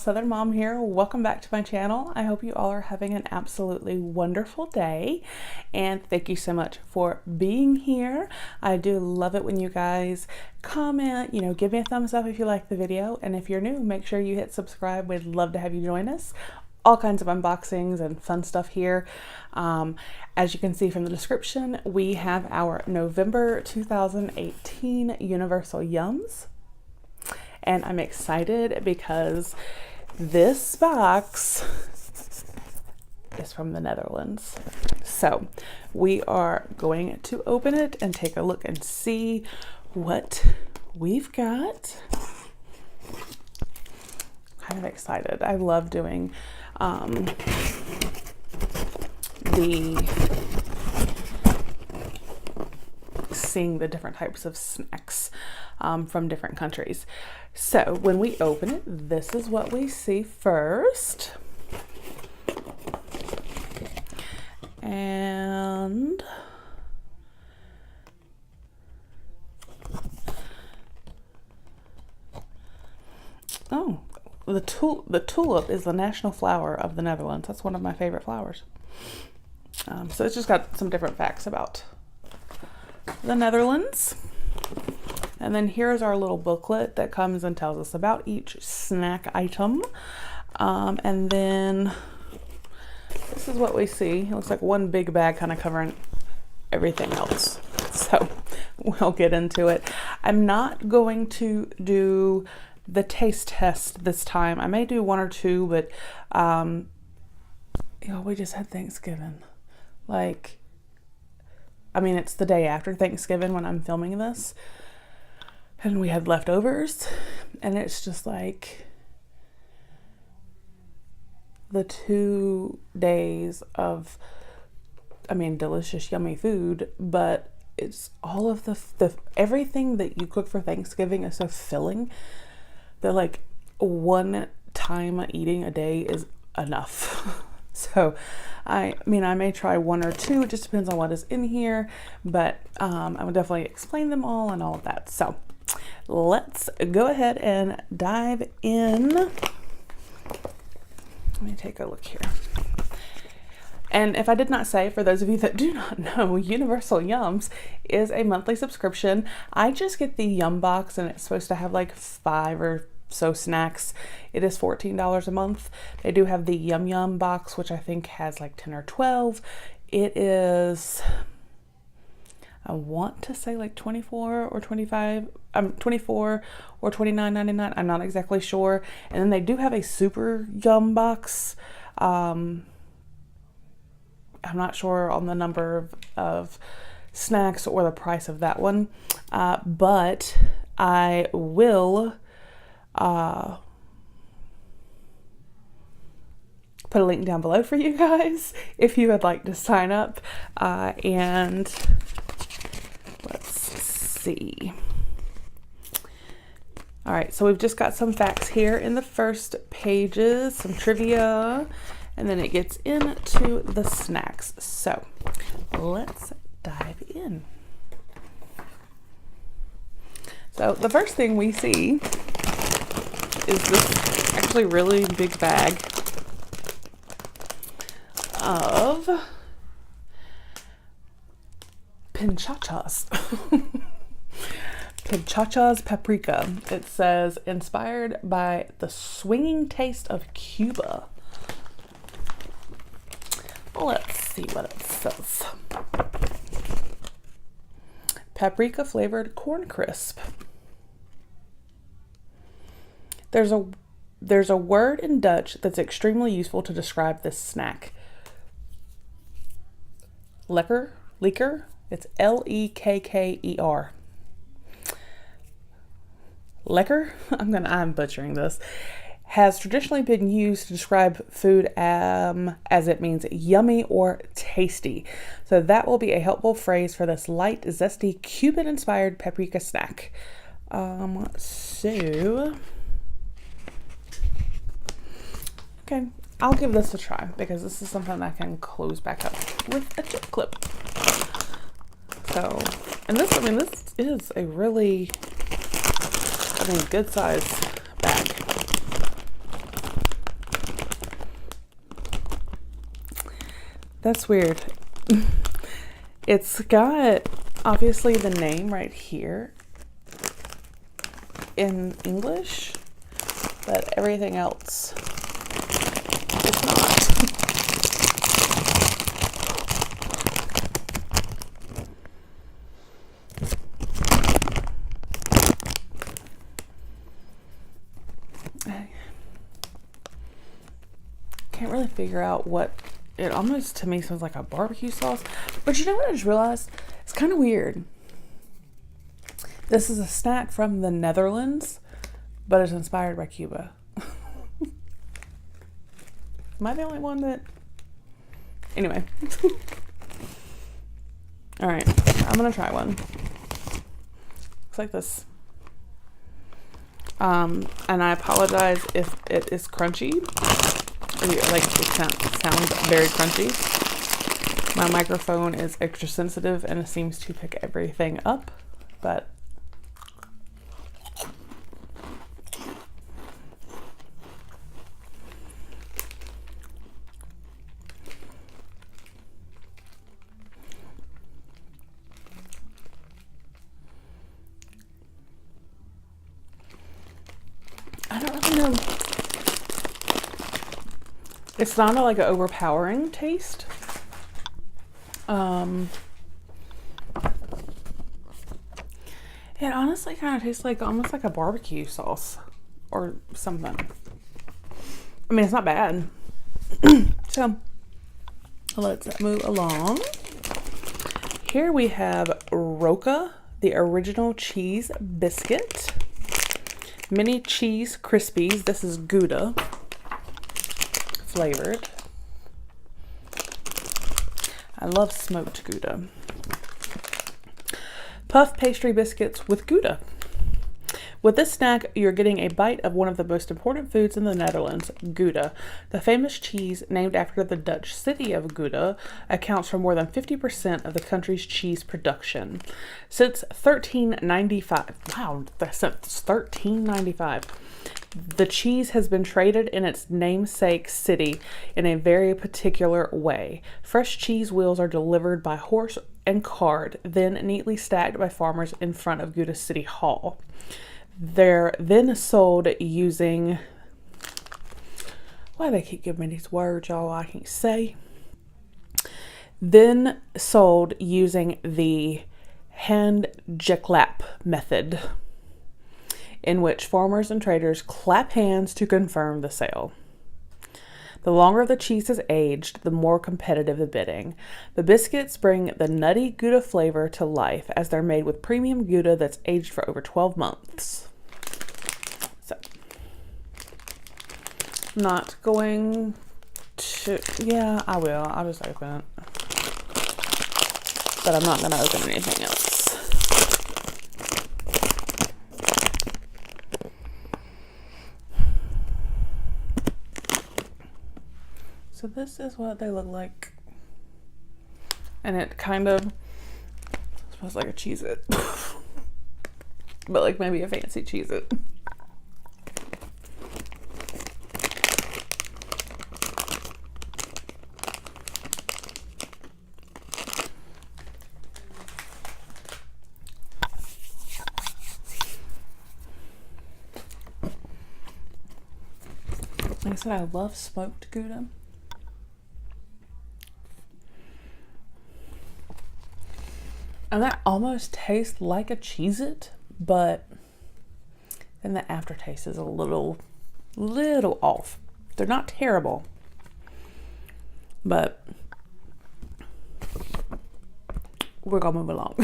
Southern Mom here. Welcome back to my channel. I hope you all are having an absolutely wonderful day, and thank you so much for being here. I do love it when you guys comment, give me a thumbs up if you like the video, and if you're new, make sure you hit subscribe. We'd love to have you join us. All kinds of unboxings and fun stuff here. As you can see from the description, we have our November 2018 Universal Yums. And I'm excited because this box is from the Netherlands. So we are going to open it and take a look and see what we've got. Kind of excited. I love doing seeing the different types of snacks from different countries. So when we open it, this is what we see first. And oh, the tulip is the national flower of the Netherlands. That's one of my favorite flowers. So it's just got some different facts about the Netherlands. And then here's our little booklet that comes and tells us about each snack item. And then this is what we see. It looks like one big bag kind of covering everything else. So we'll get into it. I'm not going to do the taste test this time. I may do one or two, but we just had Thanksgiving. It's the day after Thanksgiving when I'm filming this. And we had leftovers, and it's just like the 2 days of, delicious, yummy food, but it's all of the everything that you cook for Thanksgiving is so filling that one time eating a day is enough. So I may try one or two. It just depends on what is in here, but I will definitely explain them all and all of that. So let's go ahead and dive in. Let me take a look here. And if I did not say, for those of you that do not know, Universal Yums is a monthly subscription. I just get the Yum box, and it's supposed to have 5 or so snacks. It is $14 a month. They do have the Yum Yum box, which I think has 10 or 12. It is, I want to say 24 or 25, 24 or $29.99. I'm not exactly sure. And then they do have a Super Yum box. I'm not sure on the number of snacks or the price of that one. But I will put a link down below for you guys if you would like to sign up. And let's see. All right, so we've just got some facts here in the first pages, some trivia, and then it gets into the snacks. So let's dive in. So the first thing we see is this actually really big bag of Pinchachas. Pinchachas paprika. It says inspired by the swinging taste of Cuba. Let's see what it says. Paprika flavored corn crisp. There's a word in Dutch that's extremely useful to describe this snack. Lekker. It's Lekker. Lekker, I'm butchering this, has traditionally been used to describe food as it means yummy or tasty. So that will be a helpful phrase for this light, zesty, Cuban-inspired paprika snack. Okay, I'll give this a try because this is something I can close back up with a chip clip. So, and this is a really, good size bag. That's weird. It's got obviously the name right here in English, but everything else is not. I can't really figure out what it almost to me sounds like a barbecue sauce, but you know what I just realized? It's kind of weird. This is a snack from the Netherlands, but it's inspired by Cuba. Am I the only one that... Anyway. All right, I'm gonna try one. Looks like this. And I apologize if it is crunchy, or like it sounds very crunchy. My microphone is extra sensitive and it seems to pick everything up, but I don't really know. It's not like an overpowering taste. It honestly kind of tastes like almost like a barbecue sauce or something. I mean, it's not bad. So let's move along. Here we have Roca, the original cheese biscuit. Mini cheese Krispies. This is Gouda flavored. I love smoked Gouda. Puff pastry biscuits with Gouda. With this snack, you're getting a bite of one of the most important foods in the Netherlands, Gouda. The famous cheese, named after the Dutch city of Gouda, accounts for more than 50% of the country's cheese production. Since 1395, wow, since 1395, the cheese has been traded in its namesake city in a very particular way. Fresh cheese wheels are delivered by horse and cart, then neatly stacked by farmers in front of Gouda City Hall. They're then sold using... Why do they keep giving me these words, y'all? I can't say. Then sold using the handjeklap method, in which farmers and traders clap hands to confirm the sale. The longer the cheese is aged, the more competitive the bidding. The biscuits bring the nutty Gouda flavor to life as they're made with premium Gouda that's aged for over 12 months. So, not going to, yeah, I will. I'll just open it. But I'm not going to open anything else. So this is what they look like. And it kind of smells like a Cheez-It. But like maybe a fancy Cheez-It. Like I said, I love smoked Gouda. And that almost tastes like a Cheez-It, but then the aftertaste is a little off. They're not terrible, but we're gonna move along.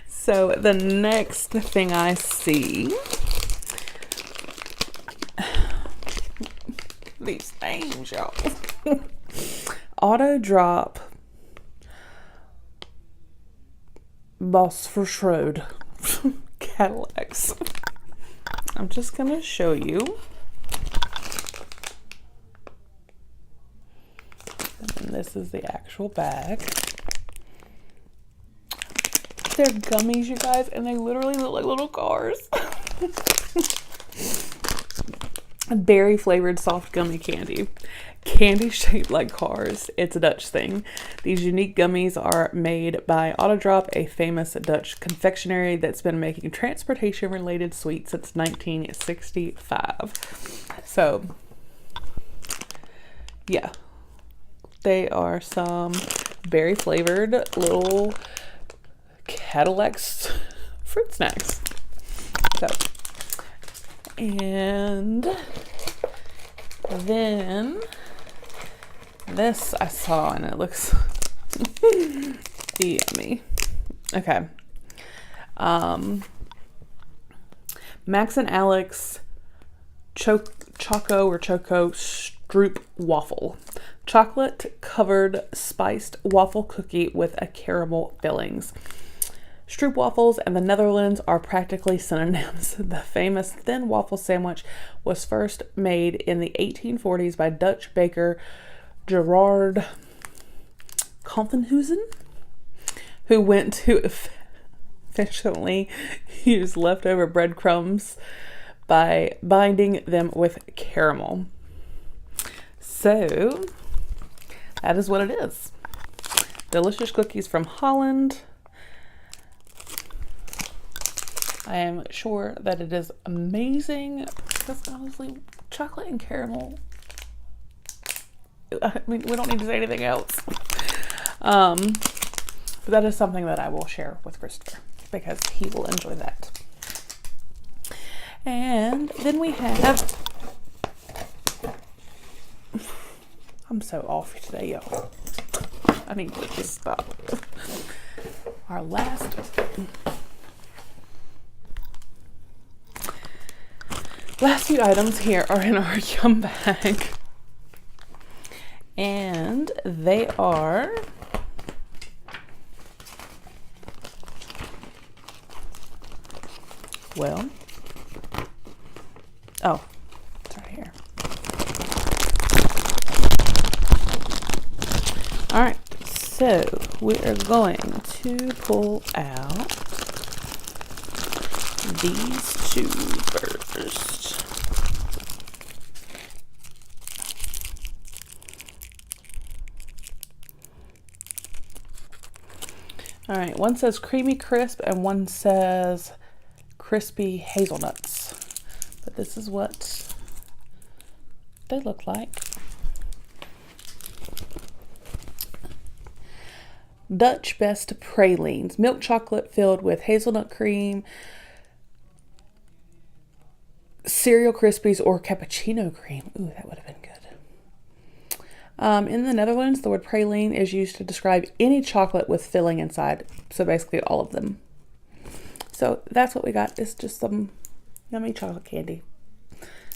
So the next thing I see, these things, y'all. Auto drop Bosphorus Cadillacs. I'm just gonna show you. And this is the actual bag. They're gummies, you guys, and they literally look like little cars. berry flavored soft gummy candy. Candy shaped like cars. It's a Dutch thing. These unique gummies are made by Autodrop, a famous Dutch confectionery that's been making transportation related sweets since 1965. So, yeah, they are some berry flavored little Cadillac's fruit snacks. So, and then this I saw and it looks yummy. Okay. Max and Alex Choco Stroop Waffle. Chocolate covered spiced waffle cookie with a caramel fillings. Stroop waffles and the Netherlands are practically synonyms. The famous thin waffle sandwich was first made in the 1840s by Dutch baker Gerard Comphenhuizen, who went to efficiently use leftover breadcrumbs by binding them with caramel. So, that is what it is. Delicious cookies from Holland. I am sure that it is amazing because honestly, chocolate and caramel, I mean, we don't need to say anything else. But that is something that I will share with Christopher because he will enjoy that. And then we have, I'm so off today, y'all. I need to just stop. Our last few items here are in our Yum bag. And they are oh, it's right here. All right, so we are going to pull out these two first. All right, one says creamy crisp and one says crispy hazelnuts. But this is what they look like. Dutch Best Pralines, milk chocolate filled with hazelnut cream, cereal crispies, or cappuccino cream. Ooh, that would have been good. In the Netherlands, the word praline is used to describe any chocolate with filling inside. So basically all of them. So that's what we got. It's just some yummy chocolate candy.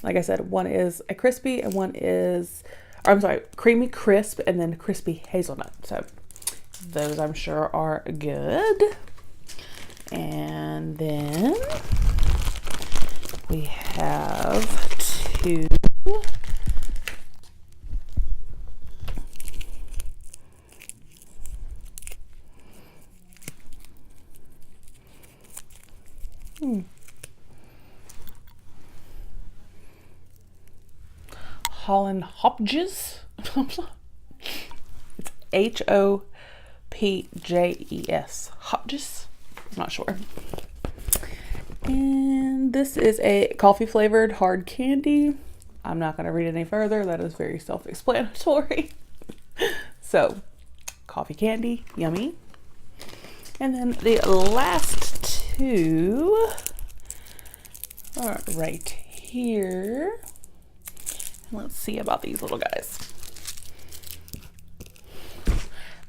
Like I said, one is a crispy and one is, or I'm sorry, creamy crisp and then crispy hazelnut. So those I'm sure are good. And then we have two Holland Hopjes. It's Hopjes. Hopjes? I'm not sure. And this is a coffee flavored hard candy. I'm not going to read any further. That is very self-explanatory. So, coffee candy, yummy. And then the last two are right here. Let's see about these little guys.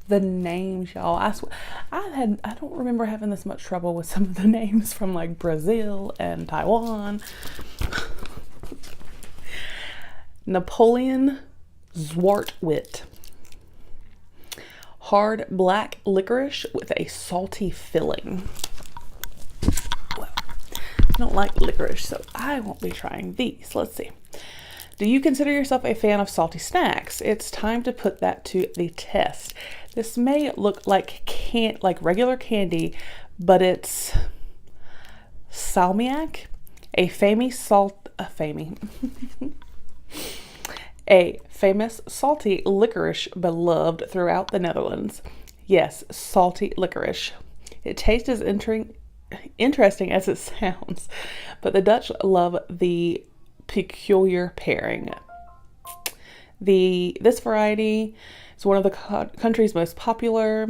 The names, y'all. I don't remember having this much trouble with some of the names from like Brazil and Taiwan. Napoleon Zwartwit. Hard black licorice with a salty filling. Well, I don't like licorice, so I won't be trying these. Let's see. Do you consider yourself a fan of salty snacks? It's time to put that to the test. This may look like regular candy, but it's salmiak A famous a famous salty licorice beloved throughout the Netherlands. Yes, salty licorice. It tastes as interesting as it sounds, but the Dutch love the peculiar pairing. This variety is one of the country's most popular.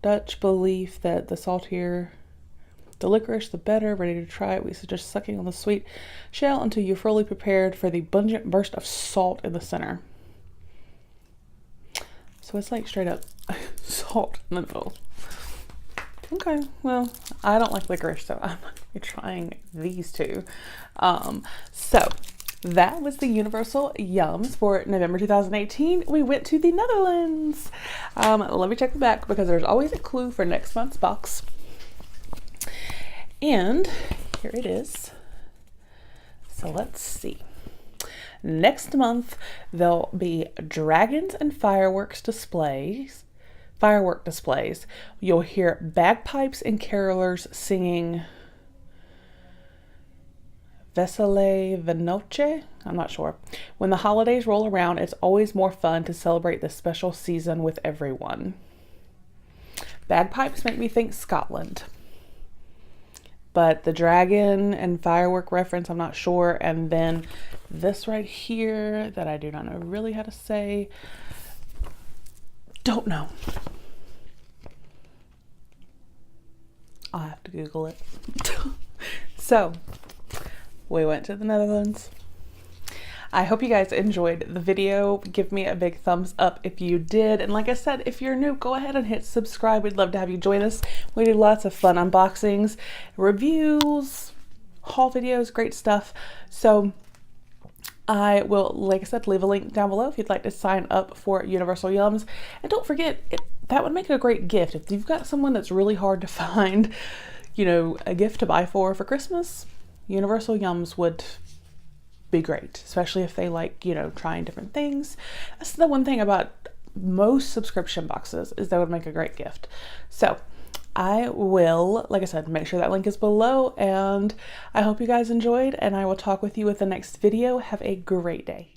Dutch belief that the saltier the licorice, the better. Ready to try it? We suggest sucking on the sweet shell until you're fully prepared for the pungent burst of salt in the center. So it's like straight up salt in the middle. Okay, well, I don't like licorice, so I'm not going to be trying these two. So that was the Universal Yums for November 2018. We went to the Netherlands. Let me check the back because there's always a clue for next month's box. And here it is. So let's see. Next month, there'll be dragons and firework displays. You'll hear bagpipes and carolers singing Vesele Venoche. I'm not sure. When the holidays roll around, it's always more fun to celebrate this special season with everyone. Bagpipes make me think Scotland. But the dragon and firework reference, I'm not sure. And then this right here that I do not know really how to say. Don't know. I'll have to Google it. So, we went to the Netherlands. I hope you guys enjoyed the video. Give me a big thumbs up if you did. And like I said, if you're new, go ahead and hit subscribe. We'd love to have you join us. We do lots of fun unboxings, reviews, haul videos, great stuff. So I will, like I said, leave a link down below if you'd like to sign up for Universal Yums. And don't forget, that would make a great gift. If you've got someone that's really hard to find, you know, a gift to buy for Christmas, Universal Yums would be great, especially if they like, you know, trying different things. That's the one thing about most subscription boxes, is they would make a great gift. So I will, like I said, make sure that link is below, and I hope you guys enjoyed, and I will talk with you with the next video. Have a great day.